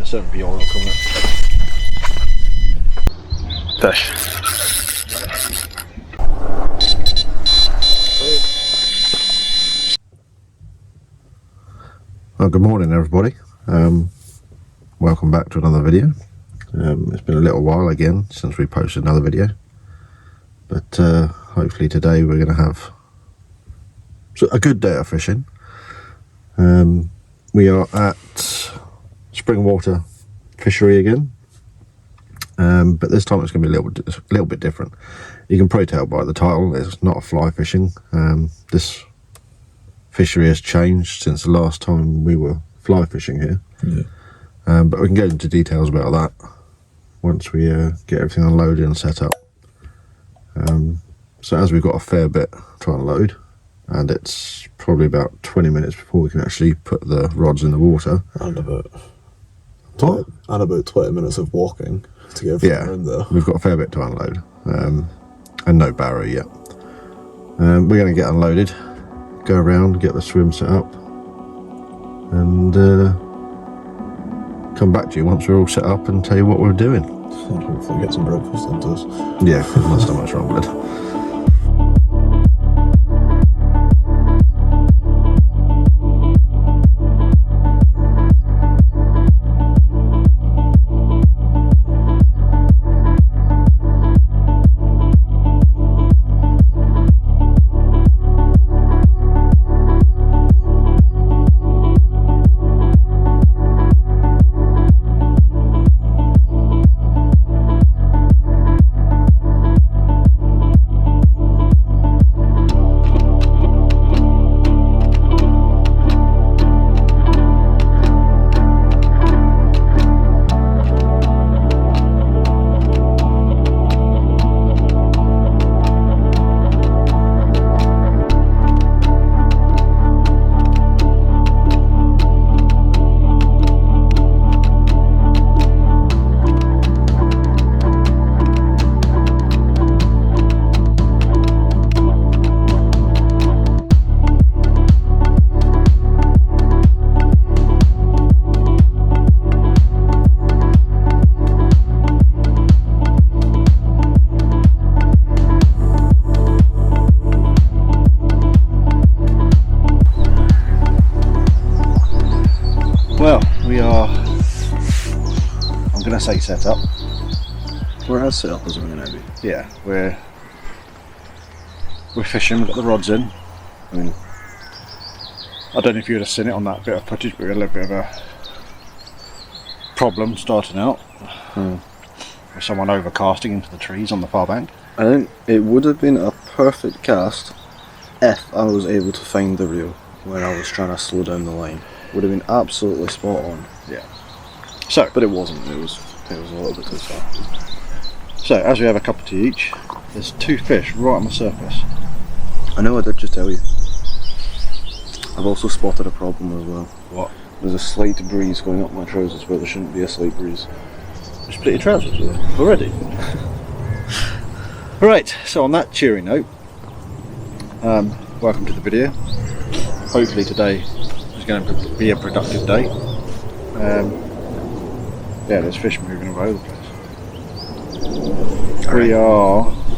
There's certainly be oil coming up. Fish. Well, good morning everybody. Welcome back to another video. It's been a little while again since we posted another video, but hopefully today we're going to have a good day of fishing. We are at Springwater Fishery again, but this time it's going to be a little bit different. You can probably tell by the title, it's not a fly fishing. This fishery has changed since the last time we were fly fishing here. Yeah. But we can get into details about that once we get everything unloaded and set up. So as we've got a fair bit to unload, and it's probably about 20 minutes before we can actually put the rods in the water. And about 20 minutes of walking to get everything in there. We've got a fair bit to unload, and no barrow yet. We're going to get unloaded, go around, get the swim set up, and come back to you once we're all set up and tell you what we're doing. And hopefully get some breakfast into us. Yeah, not so much wrong with it. Well, we are, I'm going to say set up. We're as set up as we're going to be. Yeah, we're fishing, we've got the rods in. I mean, I don't know if you would have seen it on that bit of footage, but we had a little bit of a problem starting out. With someone overcasting into the trees on the far bank. I think it would have been a perfect cast if I was able to find the reel when I was trying to slow down the line. Would have been absolutely spot on. Yeah. So, but it wasn't. It was a little bit too far. So, as we have a cup of tea each, there's two fish right on the surface. I know, I did just tell you. I've also spotted a problem as well. What? There's a slight breeze going up my trousers where there shouldn't be a slight breeze. You split your trousers with it already? Right, so on that cheery note, welcome to the video. Hopefully today is going to be a productive day. Yeah, there's fish moving all over the place.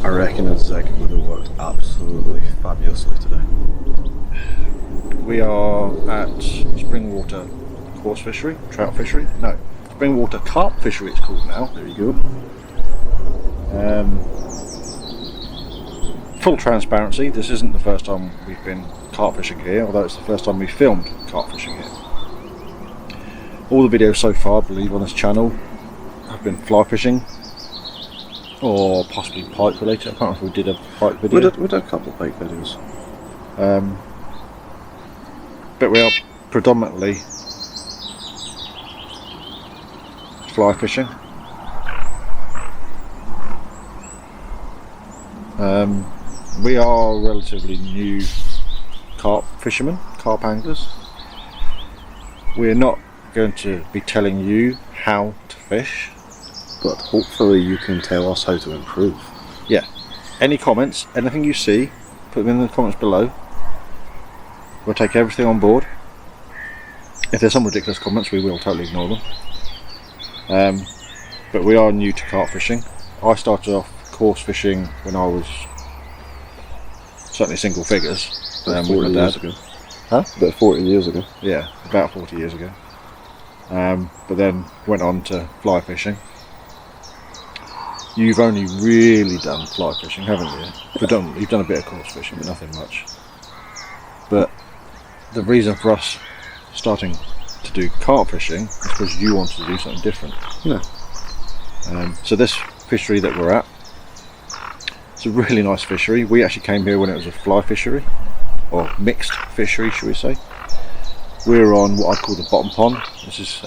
I reckon a zig would have worked absolutely fabulously today. We are at Springwater Course Fishery, Trout Fishery? No, Springwater Carp Fishery it's called now. There you go. Full transparency, this isn't the first time we've been carp fishing here, although it's the first time we've filmed carp fishing here. All the videos so far, I believe, on this channel have been fly fishing or possibly pike related. I can't remember if we did a pike video. We did a couple of pike videos. But we are predominantly fly fishing. We are relatively new carp fishermen, carp anglers. We're not going to be telling you how to fish, but hopefully you can tell us how to improve. Yeah. Any comments, anything you see, put them in the comments below. We'll take everything on board. If there's some ridiculous comments, we will totally ignore them. But we are new to carp fishing. I started off course fishing when I was certainly single figures. About With 40 my years dad. ago. Huh? About 40 years ago. Yeah, about 40 years ago. But then went on to fly fishing. You've only really done fly fishing, haven't you? You've done a bit of course fishing, but nothing much. But the reason for us starting to do carp fishing is because you wanted to do something different. Yeah. So this fishery that we're at, it's a really nice fishery. We actually came here when it was a fly fishery, or mixed fishery, should we say. We're on what I'd call the bottom pond. This is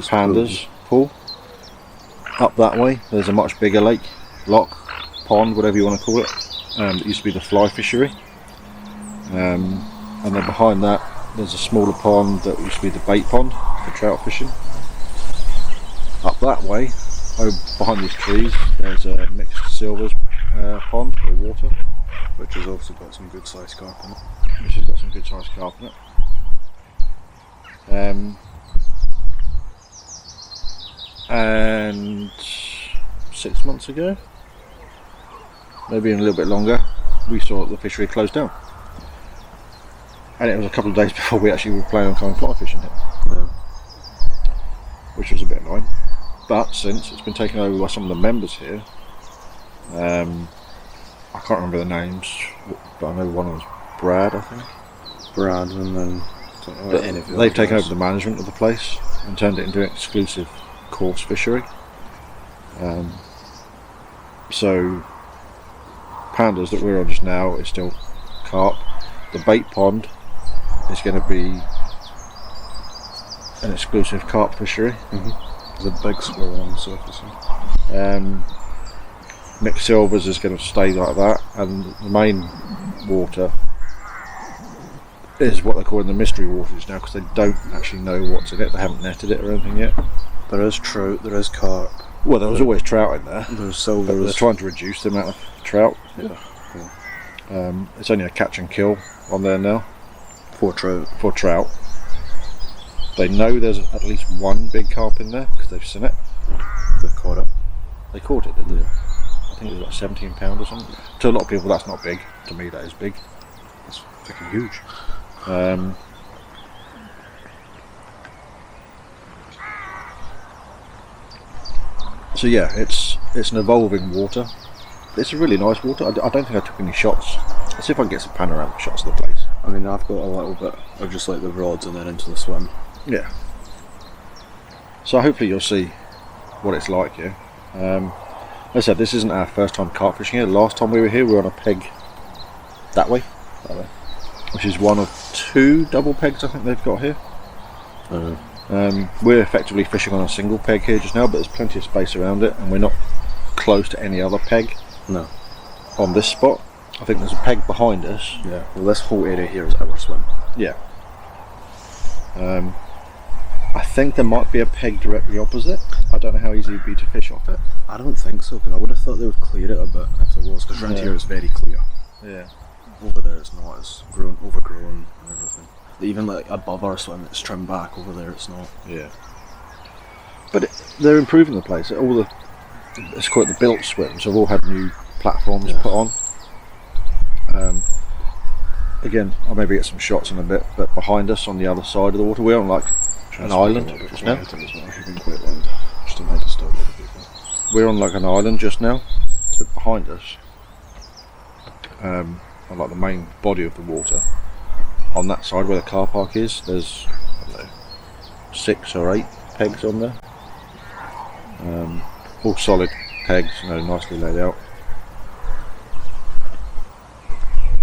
Panda's pool. Up that way, there's a much bigger lake, loch, pond, whatever you want to call it. It used to be the fly fishery. And then behind that, there's a smaller pond that used to be the bait pond for trout fishing. Up that way, behind these trees, there's a mixed silvers pond or water, Which has also got some good sized carp in it. which has got some good sized carp in it. And 6 months ago, maybe even a little bit longer, we saw that the fishery closed down. And it was a couple of days before we actually were planning on going fly fishing it, Yeah. which was a bit annoying. But since it's been taken over by some of the members here, I can't remember the names, but I know one was Brad, I think. Brad, and then But they've taken over the management of the place and turned it into an exclusive course fishery. So Pandas that we're on just now is still carp. The bait pond is going to be an exclusive carp fishery. There's a big squirrel on the surface. Mixed silvers is going to stay like that, and the main water is what they're calling the mystery waters now, because they don't actually know what's in it. They haven't netted it or anything yet. There is trout, there is carp, Well, there was always trout in there, there's but silvers. they're trying to reduce the amount of trout. Yeah. It's only a catch and kill on there now For trout. for trout. They know there's at least one big carp in there because they've seen it. They've caught it. They caught it, didn't they? I think it was like 17 pounds or something. To a lot of people, that's not big. To me, that is big. It's fucking huge. So yeah, it's an evolving water. It's a really nice water. I don't think I took any shots. Let's see if I can get some panoramic shots of the place. I mean, I've got a little bit of just like the rods and then into the swim. Yeah. So hopefully you'll see what it's like here. As I said, this isn't our first time carp fishing here. Last time we were here, we were on a peg that way, which is one of two double pegs I think they've got here. We're effectively fishing on a single peg here just now, but there's plenty of space around it, and we're not close to any other peg No. on this spot. I think there's a peg behind us. Yeah. Well, this whole area here is our swim. Yeah. I think there might be a peg directly opposite. I don't know how easy it'd be to fish off it. I don't think so, because I would have thought they would clear it a bit if there was, because around Yeah. here it's very clear. Yeah. Over there it's not, it's overgrown and everything. Even like above our swim it's trimmed back, over there it's not. Yeah. But they're improving the place. It's called the built swims. They've all had new platforms put on. Again, I'll maybe get some shots in a bit, but behind us on the other side of the water, we're on like an island just now. You've been quite loud, just to not disturb other people. We're on like an island just now. So behind us, on like the main body of the water, on that side where the car park is, there's I don't know, 6 or 8 pegs on there. All solid pegs, nicely laid out.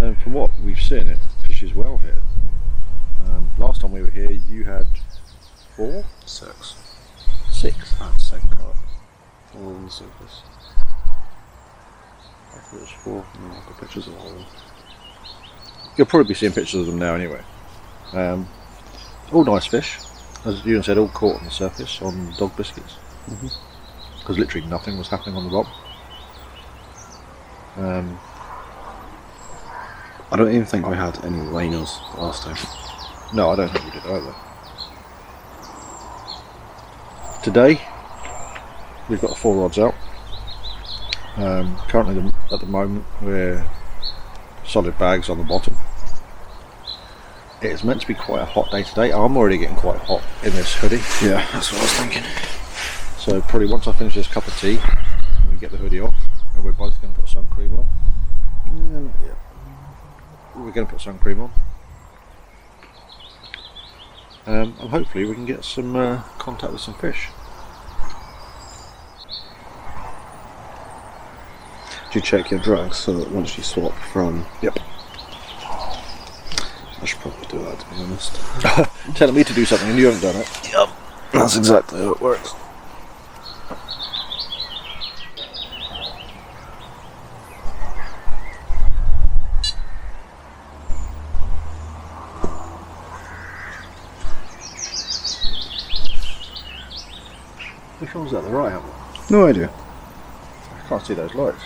And from what we've seen, it fishes well here. Last time we were here, you had 4? 6. 6? And 6 carp. All on the surface. I thought it was 4. No, I've got pictures of all of them. You'll probably be seeing pictures of them now anyway. All nice fish. As Ewan said, all caught on the surface on dog biscuits. Because literally nothing was happening on the bottom. I don't even think we had any liners last time. No, I don't think we did either. Today we've got the 4 rods out. Currently at the moment we're solid bags on the bottom. It's meant to be quite a hot day today. I'm already getting quite hot in this hoodie. Yeah, that's what I was thinking. So probably once I finish this cup of tea, we get the hoodie off, and we're both going to put sun cream on. Yeah, we're going to put sun cream on, and hopefully we can get some contact with some fish. Do you check your drags so that once you swap from? Yep. I should probably do that, to be honest. Telling me to do something and you haven't done it. Yep. That's exactly how it works. Which one's that? The right hand one? No idea. I can't see those lights.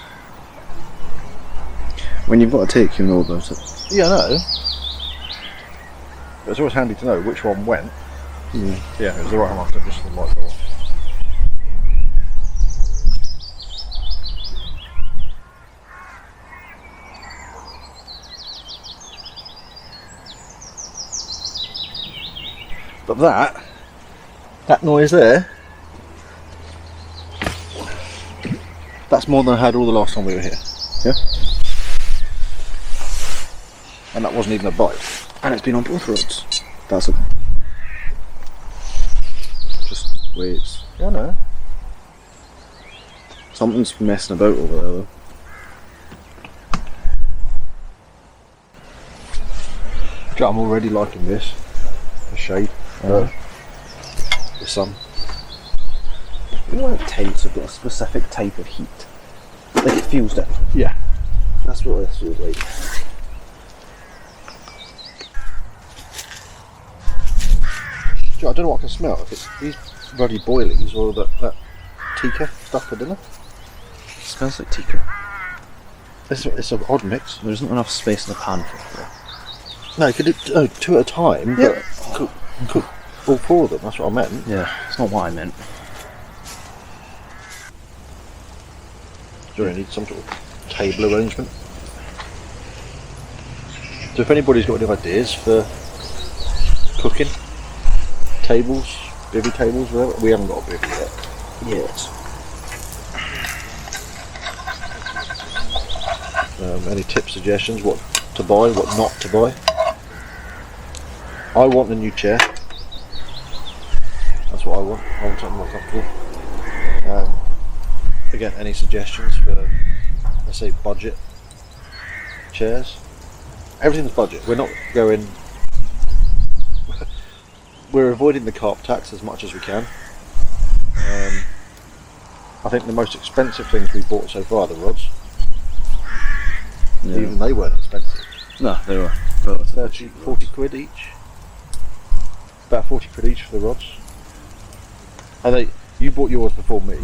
When you've got a take, you know about it. Yeah, I know. But it's always handy to know which one went. Yeah. Yeah, it was the right hand one, so just the light go off. But that noise there, that's more than I had all the last time we were here. Yeah. And that wasn't even a bite. And it's been on both roads. That's it. Just waves. Yeah, I know. Something's messing about over there though. I'm already liking this. The shade. The sun. You know when tapes have got a specific type of heat? Like it feels different. Yeah. That's what this feels like. I don't know what I can smell. If it's these bloody boilies or that tikka stuff for dinner. It smells like tikka. It's an odd mix. There isn't enough space in the pan for it. No, you could do 2 at a time. Yeah. But cook all 4 of them. That's what I meant. Yeah, it's not what I meant. Do you need some sort of table arrangement? So if anybody's got any ideas for cooking, tables, bivvy tables, whatever, we haven't got a bivvy yet. Yes. Any tips, suggestions, what to buy, what not to buy? I want a new chair. That's what I want. I want something more comfortable. Again, any suggestions for, let's say, budget chairs? Everything's budget. We're not going. We're avoiding the carp tax as much as we can. I think the most expensive things we've bought so far are the rods. Yeah. Even they weren't expensive. No, they were. 30, 40 quid each. About 40 quid each for the rods. And you bought yours before me.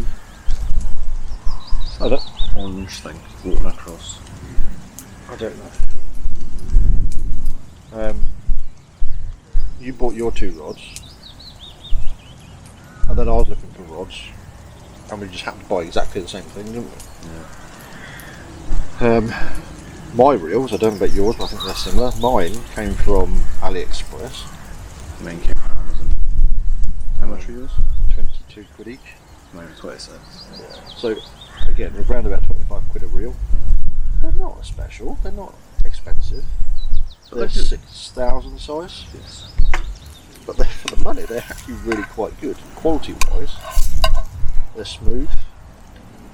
I don't. Orange thing floating across. I don't know. You bought your 2 rods, and then I was looking for rods, and we just happened to buy exactly the same thing, didn't we? Yeah. My reels, I don't know about yours, but I think they're similar. Mine came from AliExpress. Mine came from Amazon. How much were yours? 22 quid each. Mine was 26. Yeah. So again, we're around about 25 quid a reel. They're not special. They're not expensive. But they're 6,000 size. Yes. But for the money, they're actually really quite good. Quality-wise, they're smooth.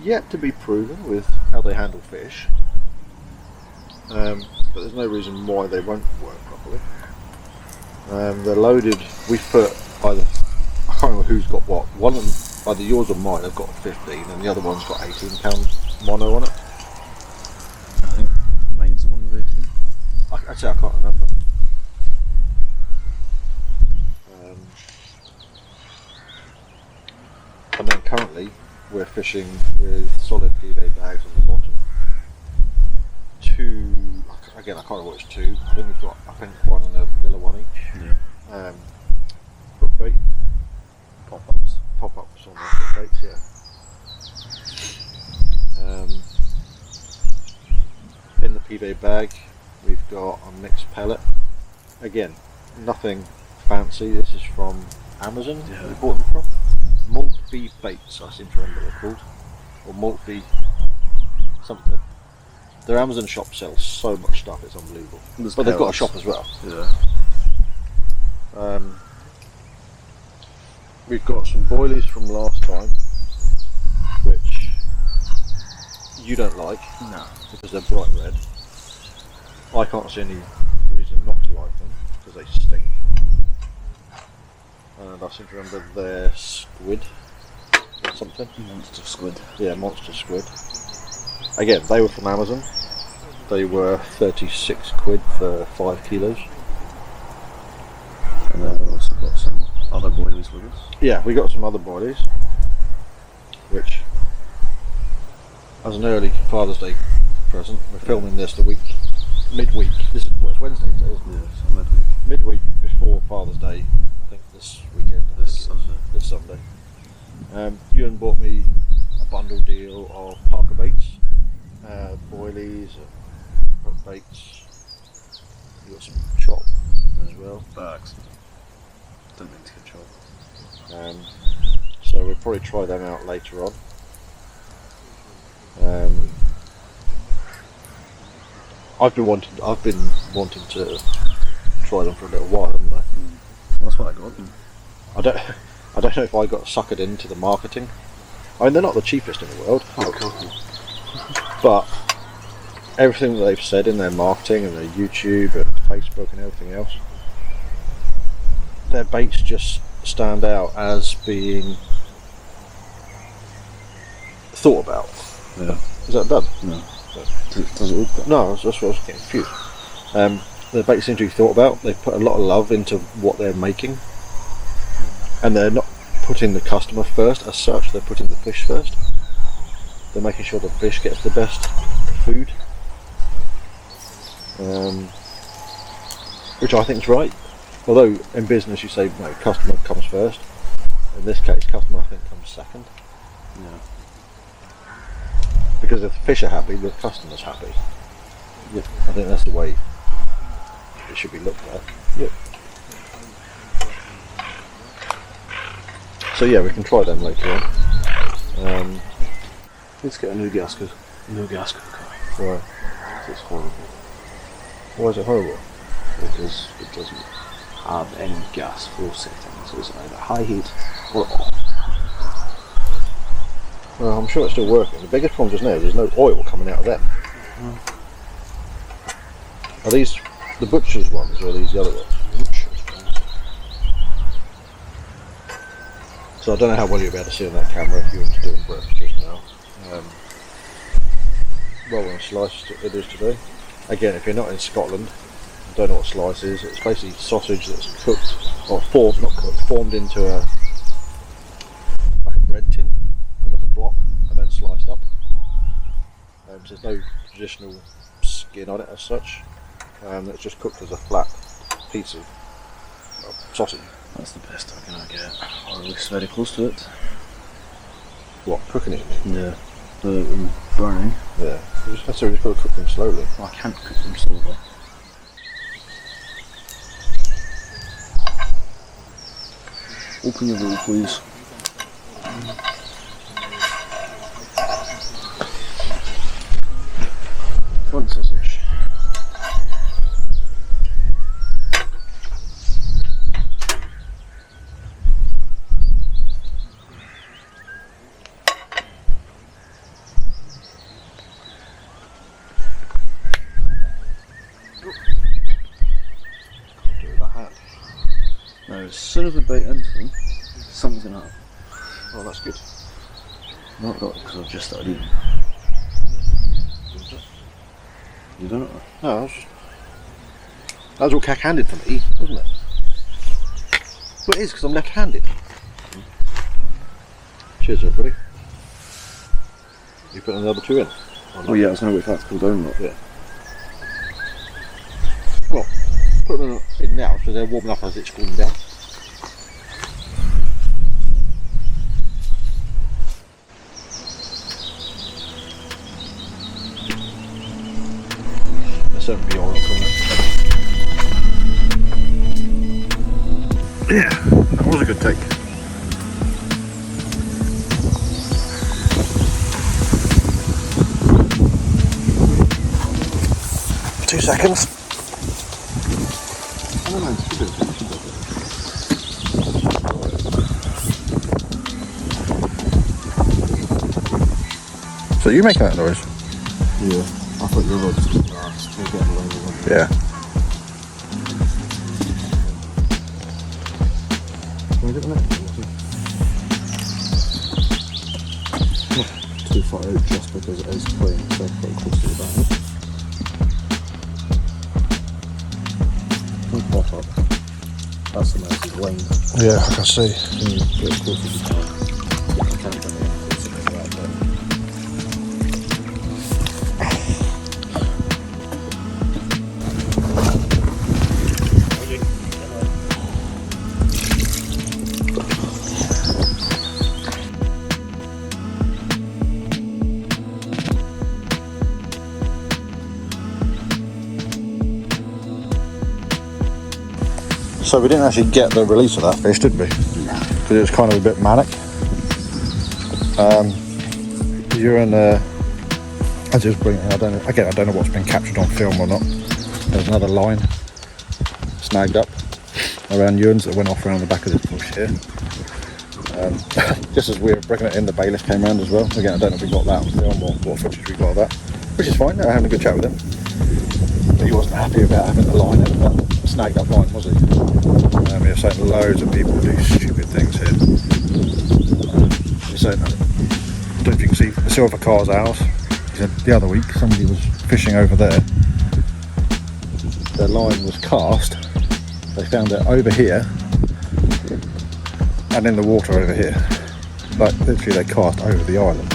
Yet to be proven with how they handle fish. But there's no reason why they won't work properly. They're loaded. We've put either, I can't remember who's got what. One of them, either yours or mine, have got 15, and the other one's got 18 pound mono on it. I think mine's the one with 18. Actually, I can't remember. And then currently we're fishing with solid PVA bags on the bottom. 2, again I can't remember what it's 2. I think we've got, I think 1 and a yellow one each. Yeah. Hook bait, Pop-ups. pop up yeah. In the PV bag, we've got a mixed pellet. Again, nothing fancy. This is from Amazon. Yeah. We bought them from Maltby Baits. I seem to remember they're called, or Maltby something. Their Amazon shop sells so much stuff; it's unbelievable. There's But they've got a pellets. shop as well. Yeah. We've got some boilies from last time, which you don't like No. because they're bright red. I can't see any reason not to like them because they stink. And I seem to remember they're squid or something. Monster squid. Yeah, monster squid. Again, they were from Amazon. They were 36 quid for 5 kilos. And then we've also got some other boilies with us. Yeah, we got some other boilies, which, as an early Father's Day present, we're filming this the week, midweek. This is it's Wednesday today, isn't it? Yeah, so midweek. Midweek before Father's Day, I think this weekend. This Sunday. This Sunday. Ewan bought me a bundle deal of Parker baits, boilies, hook baits. You got some chop as well. Bags. Don't need to get chopped. So we'll probably try them out later on. I've been wanting to try them for a little while, haven't I? That's what I got them. I don't know if I got suckered into the marketing. I mean, they're not the cheapest in the world, but everything that they've said in their marketing and their YouTube and Facebook and everything else, their baits just stand out as being thought about. Yeah. Is that done? No. Does it look good? No, that's what I was getting confused. The baits seem to be thought about. They put a lot of love into what they're making, and they're not putting the customer first as such. They're putting the fish first. They're making sure the fish gets the best food, which I think is right. Although in business you say no, customer comes first. In this case, customer I think comes second. Yeah. Because if the fish are happy, the customer's happy. Yeah. I think that's the way it should be looked at. Yeah. So yeah, we can try them later on. Let's get a new gas cooker. Right. It's horrible. Why is it horrible? Because it doesn't have any gas flow settings. So it's either high heat or off. Well, I'm sure it's still working. The biggest problem just now is there's no oil coming out of them. Are these the butcher's ones or are these the other ones? So I don't know how well you'll be able to see on that camera if you were doing breakfast just now. Rolling slice it is today. Again, if you're not in Scotland, don't know what slice is. It's basically sausage that's cooked or formed into a bread tin, like a block, and then sliced up. So there's no traditional skin on it as such. It's just cooked as a flat piece of sausage. That's the best I'm gonna get. Or at least very close to it. What, cooking it? Yeah. Burning. Yeah. You just got to cook them slowly. Well, I can't cook them slowly. Open your roll, please. One sausage. Do it with that hand. Now, as soon as we bite into them, something's gonna happen. Oh, that's good. Not because I've just started eating. You don't know? No, that was all cack-handed for me, wasn't it? Well, it is because I'm left-handed. Cheers, everybody. You putting the other two in? Oh yeah, I was going to wait for that to cool down. Though. Yeah. Well, put them in now so they're warming up as it's cooling down. Certainly be alright on it. Yeah, that was a good take. Two seconds. So you making that noise? Yeah, I thought you were just too fast. You're getting away with it. Yeah. Can we get the next one? Not too far out just because it is playing so quite close to the bank. Don't pop up. That's the nice line. Yeah, I can see. Can you get as close as you can? I can't bring it up closer to that then. So we didn't actually get the release of that fish, did we? Because it was kind of a bit manic. You're in I just bring it. I don't know what's been captured on film or not. There's another line snagged up around Ewan's that went off around the back of this bush here. Just as we were bringing it in, the bailiff came around as well. Again, I don't know if we got that on film or what footage we got of that, which is fine. I had a good chat with him. But he wasn't happy about having the line in that snagged up line, was he? He was saying loads of people do stupid things here. He's saying, I don't know if you can see the silver car's house. He said the other week somebody was fishing over there. Their line was cast. They found it over here and in the water over here. Like literally they cast over the island.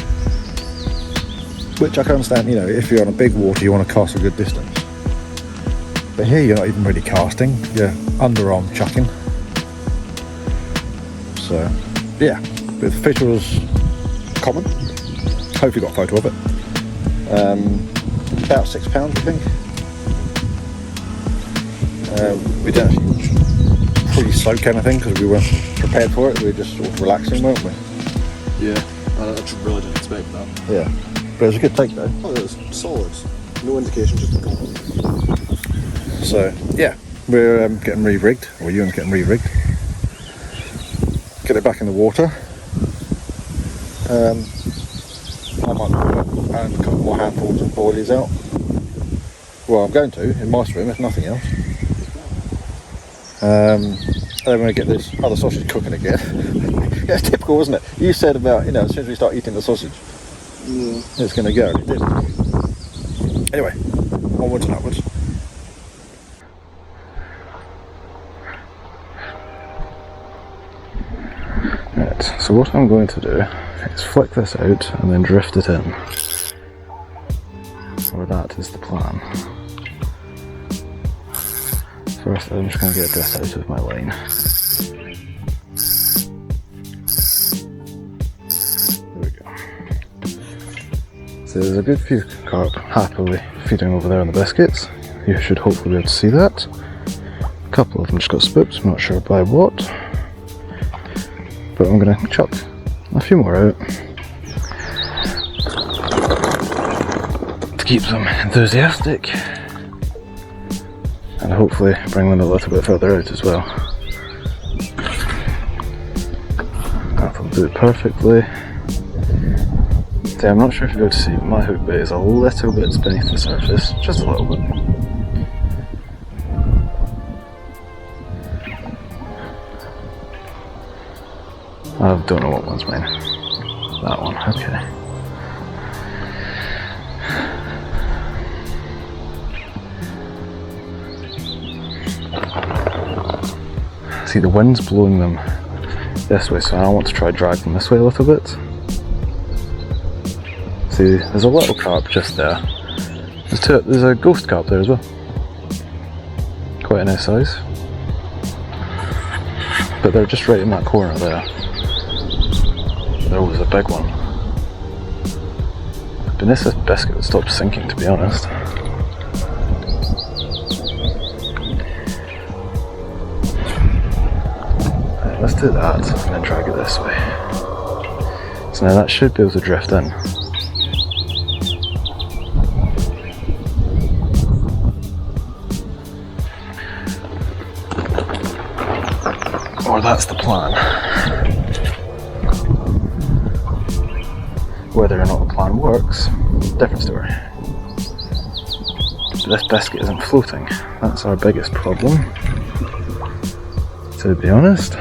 Which I can understand, you know, if you're on a big water you want to cast a good distance. But here you're not even really casting, you're underarm chucking. So, yeah, the fish was common. Hope you got a photo of it. About £6, I think. We didn't actually fully soak anything because we weren't prepared for it. We were just sort of relaxing, weren't we? Yeah, I really didn't expect that. Yeah, but it was a good take though. Oh, it was solid. No indication, just gone. So yeah, we're getting re-rigged, or Ewan's getting re-rigged. Get it back in the water. I might put a couple more handfuls of boilies out. Well, I'm going to, in my swim, if nothing else. And then we're going to get this other sausage cooking again. Yeah, it's typical, wasn't it? You said about, you know, as soon as we start eating the sausage, it's going to go, and it did. Anyway, onwards and upwards. Right, so what I'm going to do is flick this out and then drift it in. Or that is the plan. First I'm just going to get this out of my line. There we go. So there's a good few carp happily feeding over there on the biscuits. You should hopefully be able to see that. A couple of them just got spooked, I'm not sure by what. But I'm going to chuck a few more out to keep them enthusiastic and hopefully bring them a little bit further out as well. That'll do it perfectly. So I'm not sure if you'll be able to see, but my hook bait is a little bit beneath the surface, just a little bit. I don't know what one's mine. That one, okay. See, the wind's blowing them this way, so I want to try drag them this way a little bit. See, there's a little carp just there. There's a ghost carp there as well. Quite a nice size. But they're just right in that corner there. There was a big one. Been this biscuit that stopped sinking, to be honest. let's do that and then drag it this way. So now that should be able to drift in. Or that's the plan. Whether or not the plan works, different story. But this biscuit isn't floating. That's our biggest problem, to be honest.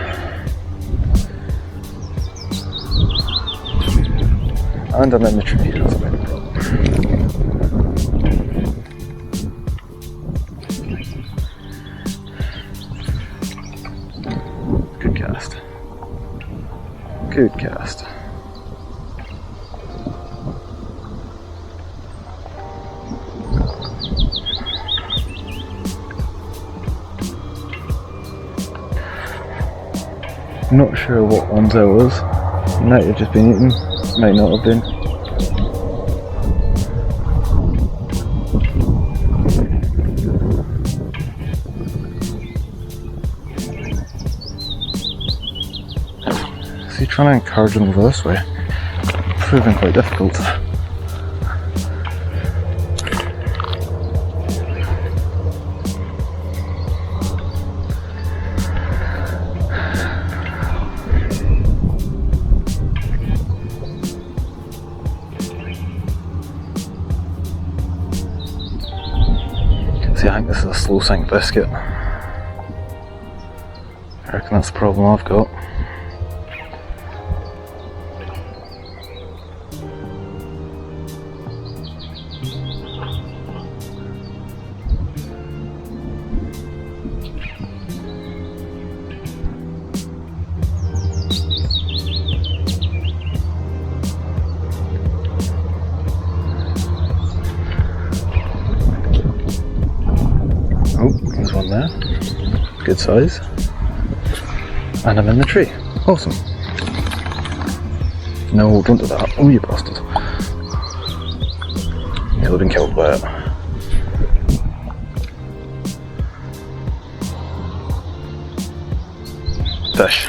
And I'm in the tree, that's a big problem. Good cast. Good cast. Not sure what ones I was. Might have just been eaten, might not have been. See, trying to encourage them over this way, proving quite difficult. See, I think this is a slow sink biscuit. I reckon that's the problem I've got. Oh, there's one there. Good size. And I'm in the tree. Awesome. No, hold on to that. Oh, you bastard. He'll have been killed by it. Fish.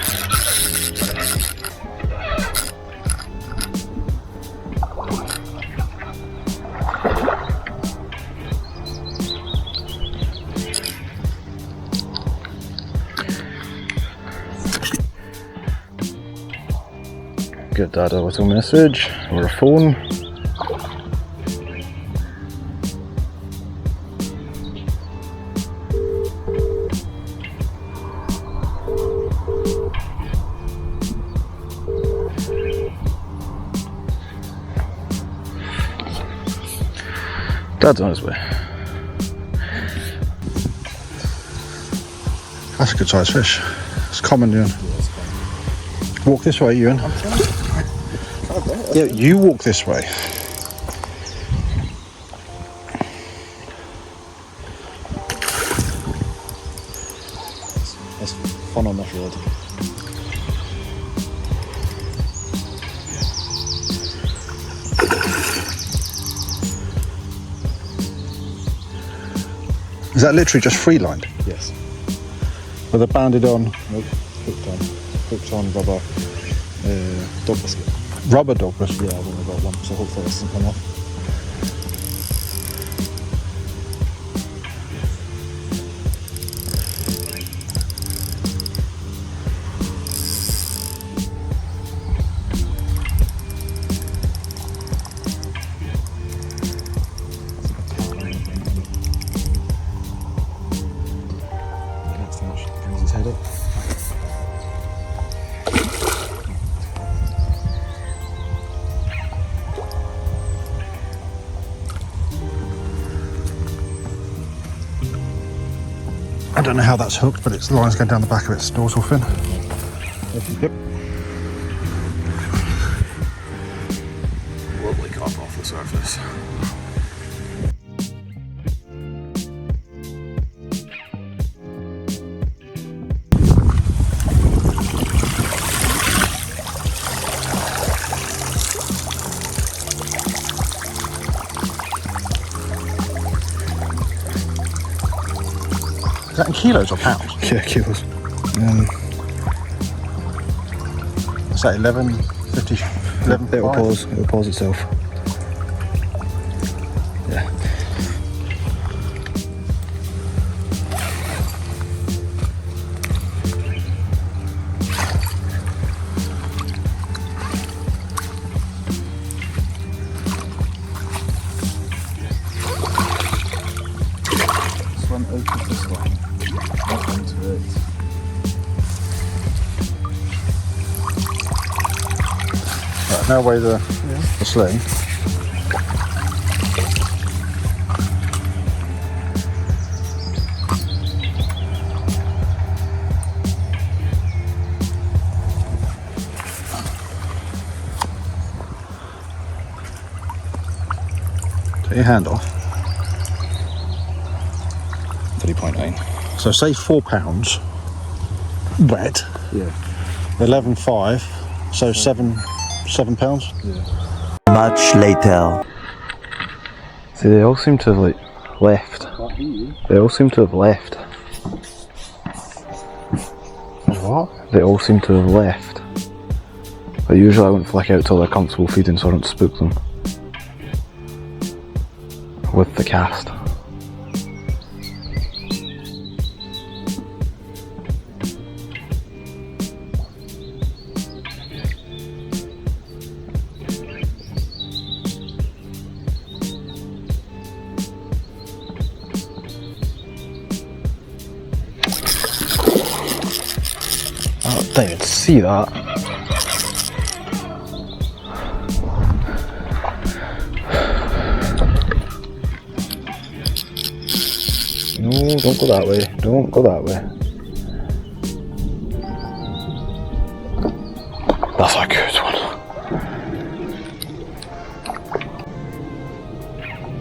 Get that a little message or a phone. Dad's on his way. That's a good sized fish. It's common, Ewan. Walk this way, Ewan. Yeah, you walk this way. It's fun on this road. Is that literally just free lined? Yes. With a banded on? Nope. Hooked on rubber dog biscuit. Rubber dog biscuit? Yeah, I've only got one, so hopefully this doesn't come off. Brings his head up. I don't know how that's hooked, but its the line's going down the back of its dorsal fin. Yep. Lovely carp off the surface. Is that in kilos or pounds? Yeah, kilos. Is that 11:50? 11:05? It'll pause. It'll pause itself. Yeah. Swim out of this line, not into it. Right, now weigh the sling. Take your hand off. 3.9. So say 4 pounds wet. Yeah. 11.5. So 7 pounds. Much later. See, they all seem to have like left. They all seem to have left. What? They all seem to have left. But usually I wouldn't flick out till they're comfortable feeding so I don't spook them with the cast. Oh, didn't even see that. No, don't go that way. Don't go that way. That's a good one.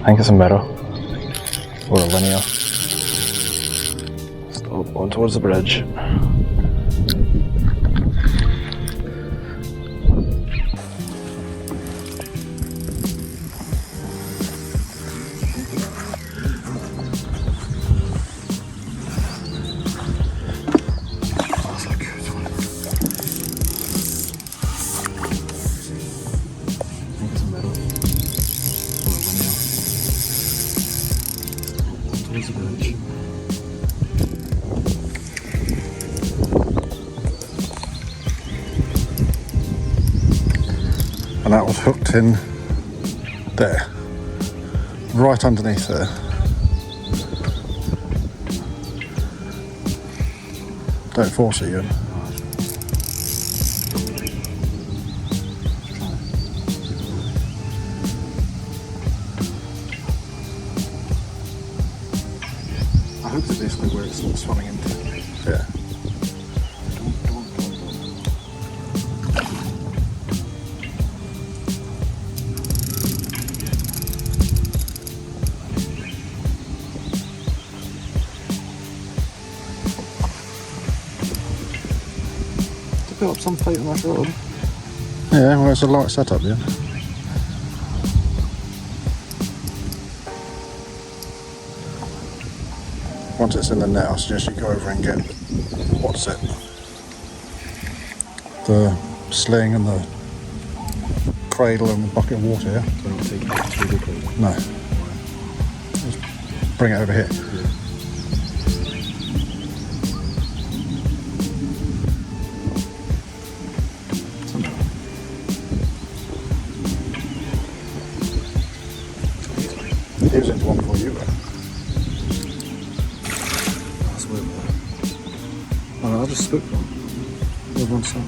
I think it's a mirror. Or a linear. Stop, on towards the bridge. And that was hooked in there, right underneath there. Don't force it, Ewan. I hope that basically where it's not swimming into. Yeah. Built up some fight on that road. Yeah, well, it's a light setup, yeah. Once it's in the net, I suggest you go over and get, what's it? The sling and the cradle and the bucket of water, yeah? So don't take it to the cradle. No. Just bring it over here. Here's into one for you, That's weird. Oh, I'll just spook them. Move on some.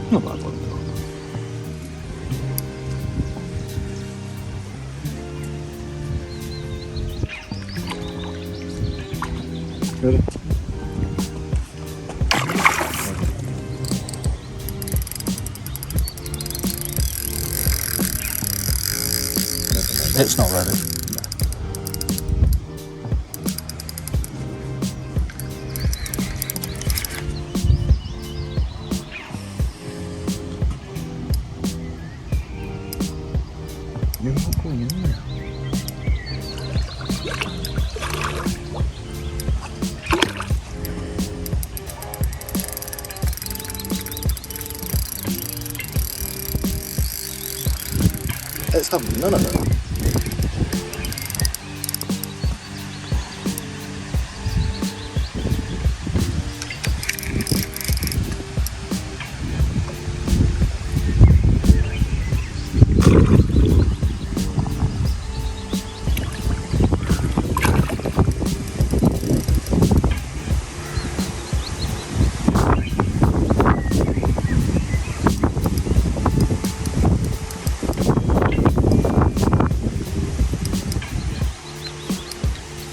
Not bad one though. Ready? It's not ready. You're not going in there. It's having none of it.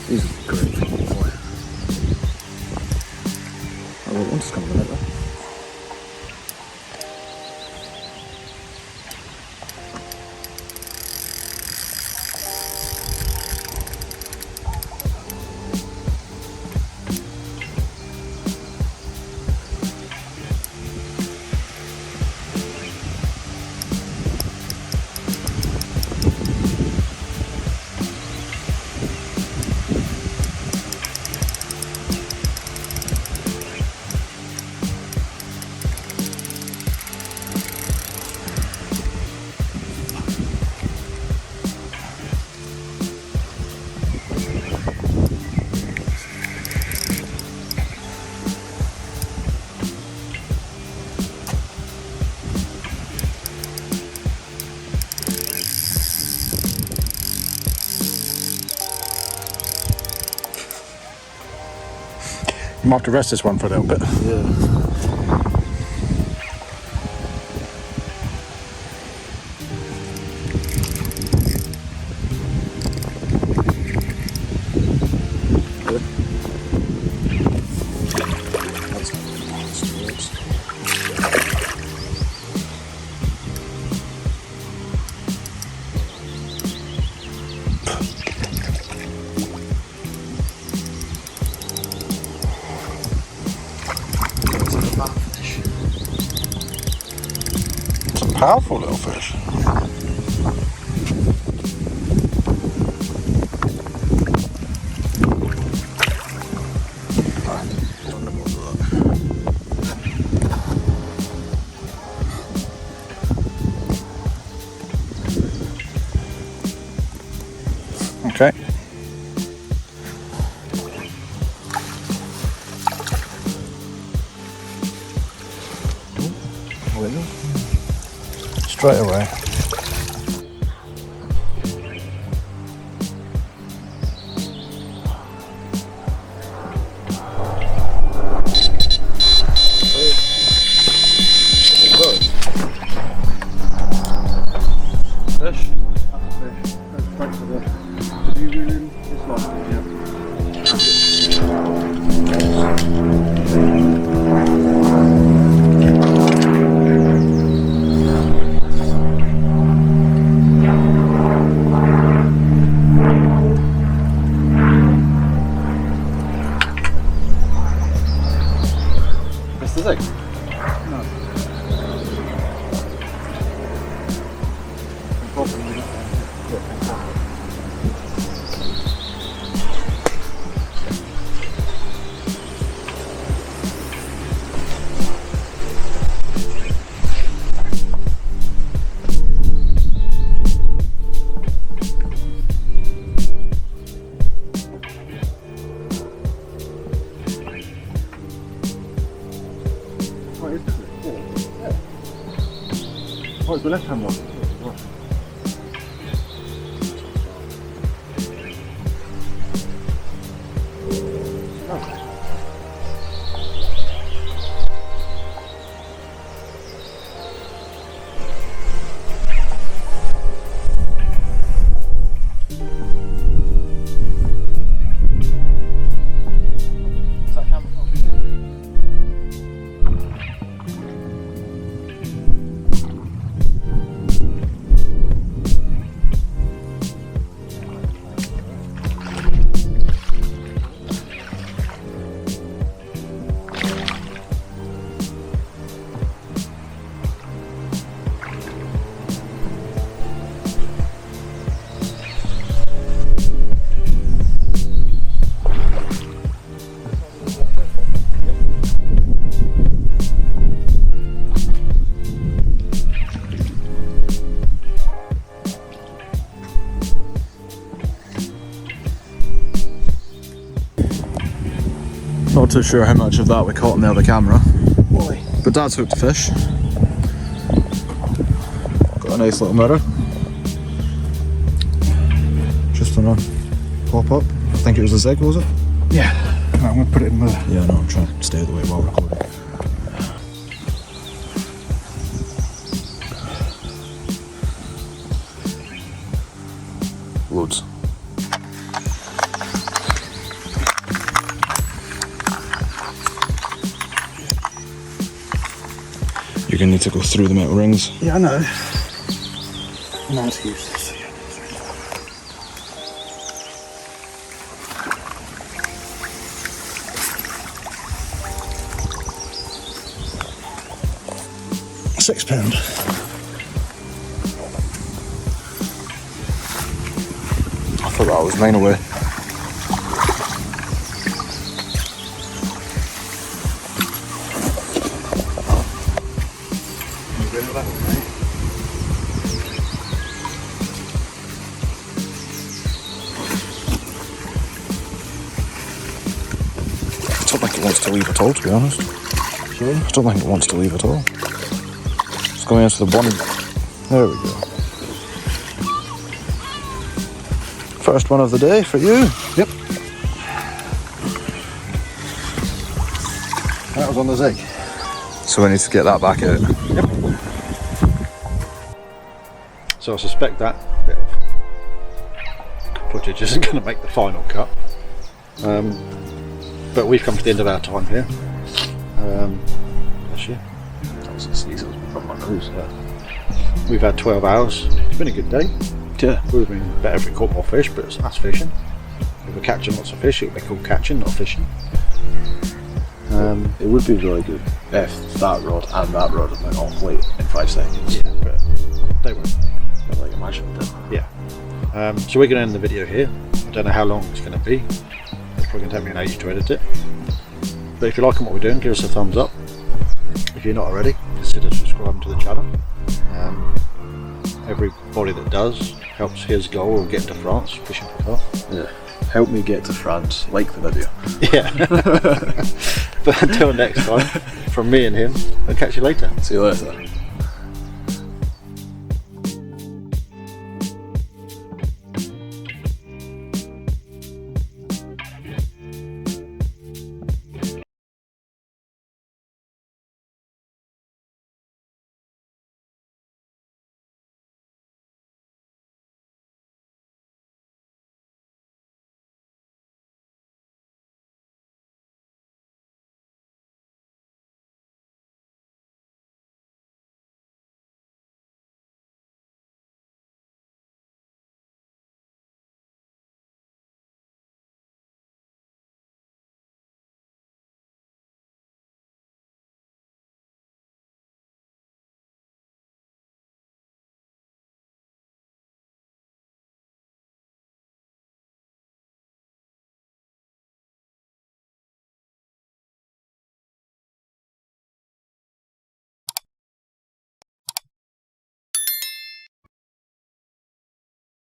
He's a great fucking boy. I won't want to come in a minute though. You might have to rest this one for a little bit. Yeah. It's a powerful little fish. Okay. Straight away. Fish? What's the thing? Oh, it's the left hand one. too sure how much of that we caught on the other camera. Why? But Dad's hooked a fish. Got a nice little mirror. Just on a pop up. I think it was a zig, was it? Yeah. No, I'm going to put it in there. Yeah, no, I'm trying to stay out of the way while recording. Loads. You're going to need to go through the metal rings. Yeah, I know. No excuses. £6. I thought that was 9 away. I don't think it wants to leave at all, to be honest. Sorry? I don't think it wants to leave at all. It's going into the bottom. There we go. First one of the day for you. Yep. That was on the zig. So we need to get that back out. Yep. So I suspect that bit of footage isn't going to make the final cut. But we've come to the end of our time here. Bless you. That was a sneeze from my nose. We've had 12 hours. It's been a good day. Yeah. It would have been better if we caught more fish, but that's fishing. If we're catching lots of fish, it would be called catching, not fishing. It would be really good if that rod and that rod had been off late in 5 seconds. Yeah, but they won't. But like imagine that. Yeah. So we're going to end the video here. I don't know how long it's going to be. It's probably going to take me an age to edit it. But if you're liking what we're doing, give us a thumbs up. If you're not already, consider subscribing to the channel. Everybody that does helps his goal of getting to France fishing for carp. Yeah. Help me get to France. Like the video. Yeah. But until next time, from me and him, I'll catch you later. See you later.